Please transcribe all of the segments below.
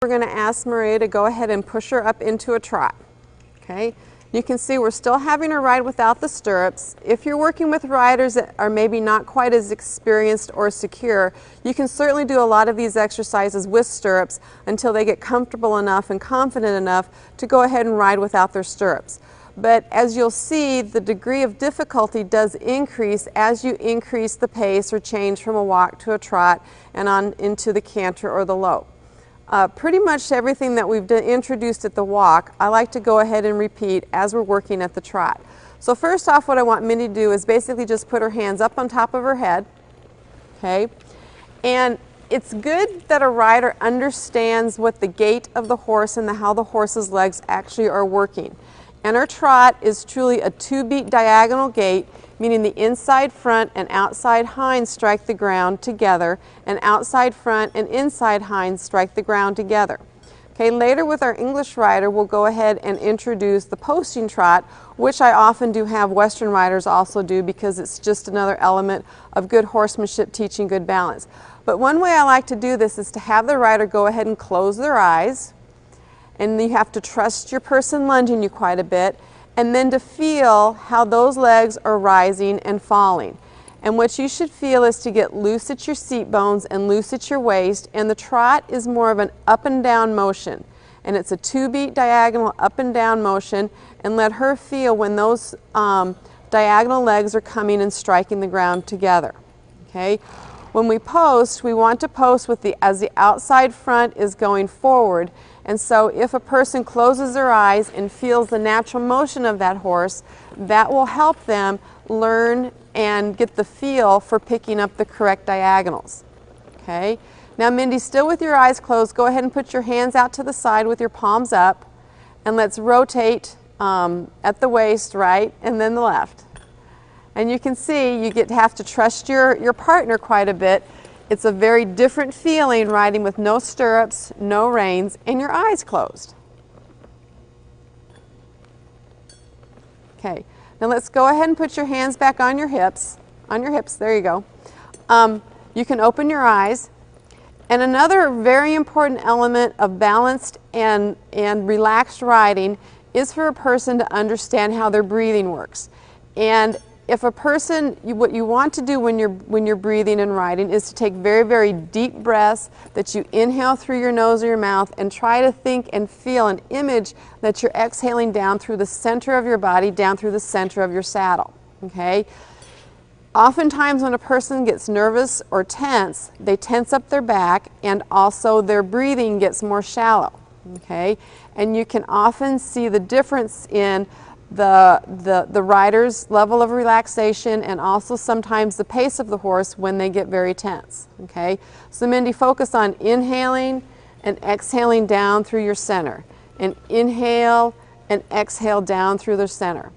We're going to ask Maria to go ahead and push her up into a trot. Okay, you can see we're still having her ride without the stirrups. If you're working with riders that are maybe not quite as experienced or secure, you can certainly do a lot of these exercises with stirrups until they get comfortable enough and confident enough to go ahead and ride without their stirrups. But as you'll see, the degree of difficulty does increase as you increase the pace or change from a walk to a trot and on into the canter or the lope. Pretty much everything that we've introduced at the walk, I like to go ahead and repeat as we're working at the trot. So first off, what I want Mindy to do is basically just put her hands up on top of her head, okay? And it's good that a rider understands what the gait of the horse and how the horse's legs actually are working. And our trot is truly a 2-beat diagonal gait, meaning the inside front and outside hind strike the ground together, and outside front and inside hind strike the ground together. Okay, later with our English rider, we'll go ahead and introduce the posting trot, which I often do have Western riders also do because it's just another element of good horsemanship, teaching good balance. But one way I like to do this is to have the rider go ahead and close their eyes, and you have to trust your person lunging you quite a bit, and then to feel how those legs are rising and falling. And what you should feel is to get loose at your seat bones and loose at your waist, and the trot is more of an up and down motion. And it's a 2-beat diagonal up and down motion, and let her feel when those diagonal legs are coming and striking the ground together. Okay? When we post, we want to post with as the outside front is going forward. And so if a person closes their eyes and feels the natural motion of that horse, that will help them learn and get the feel for picking up the correct diagonals. Okay? Now Mindy, still with your eyes closed, go ahead and put your hands out to the side with your palms up, and let's rotate at the waist, right, and then the left. And you can see you have to trust your partner quite a bit. It's a very different feeling riding with no stirrups, no reins, and your eyes closed. Okay, now let's go ahead and put your hands back on your hips. There you go. You can open your eyes. And another very important element of balanced and relaxed riding is for a person to understand how their breathing works. And if a person, what you want to do when you're breathing and riding is to take very, very deep breaths, that you inhale through your nose or your mouth, and try to think and feel an image that you're exhaling down through the center of your body, down through the center of your saddle. Okay? Oftentimes when a person gets nervous or tense, they tense up their back, and also their breathing gets more shallow. Okay? And you can often see the difference in the rider's level of relaxation, and also sometimes the pace of the horse when they get very tense. Okay, so Mindy, focus on inhaling and exhaling down through your center, and inhale and exhale down through their center.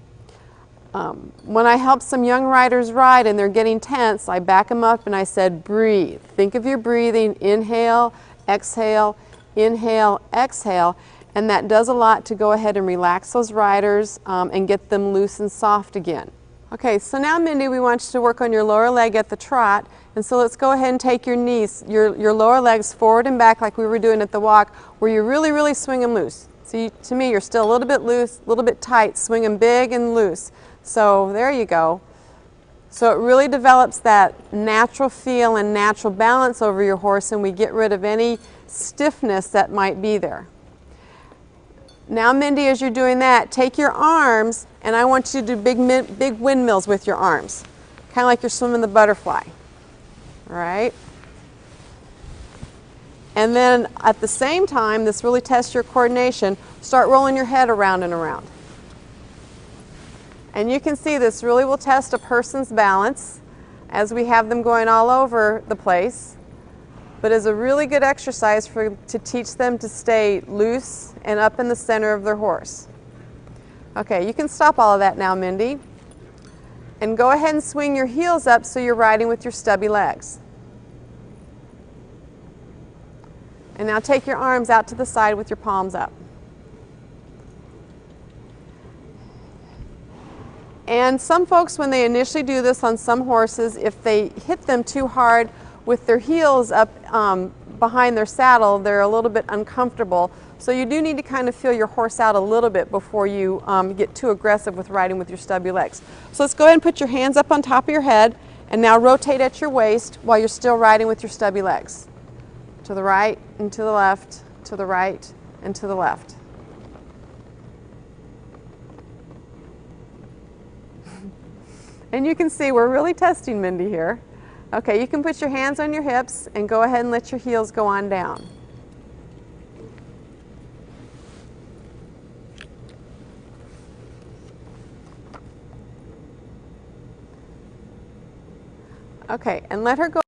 When I help some young riders ride and they're getting tense, I back them up and I said, breathe. Think of your breathing, inhale, exhale, exhale. And that does a lot to go ahead and relax those riders and get them loose and soft again. Okay, so now Mindy, we want you to work on your lower leg at the trot. And so let's go ahead and take your knees, your lower legs forward and back like we were doing at the walk, where you really, really swing them loose. See, to me, you're still a little bit loose, a little bit tight, swing them big and loose. So there you go. So it really develops that natural feel and natural balance over your horse, and we get rid of any stiffness that might be there. Now Mindy, as you're doing that, take your arms, and I want you to do big windmills with your arms. Kind of like you're swimming the butterfly. All right? And then at the same time, this really tests your coordination, start rolling your head around and around. And you can see this really will test a person's balance as we have them going all over the place, but is a really good exercise to teach them to stay loose and up in the center of their horse. Okay, you can stop all of that now, Mindy. And go ahead and swing your heels up so you're riding with your stubby legs. And now take your arms out to the side with your palms up. And some folks, when they initially do this on some horses, if they hit them too hard with their heels up behind their saddle, they're a little bit uncomfortable. So you do need to kind of feel your horse out a little bit before you get too aggressive with riding with your stubby legs. So let's go ahead and put your hands up on top of your head and now rotate at your waist while you're still riding with your stubby legs. To the right and to the left, to the right and to the left. And you can see we're really testing Mindy here. Okay, you can put your hands on your hips and go ahead and let your heels go on down. Okay, and let her go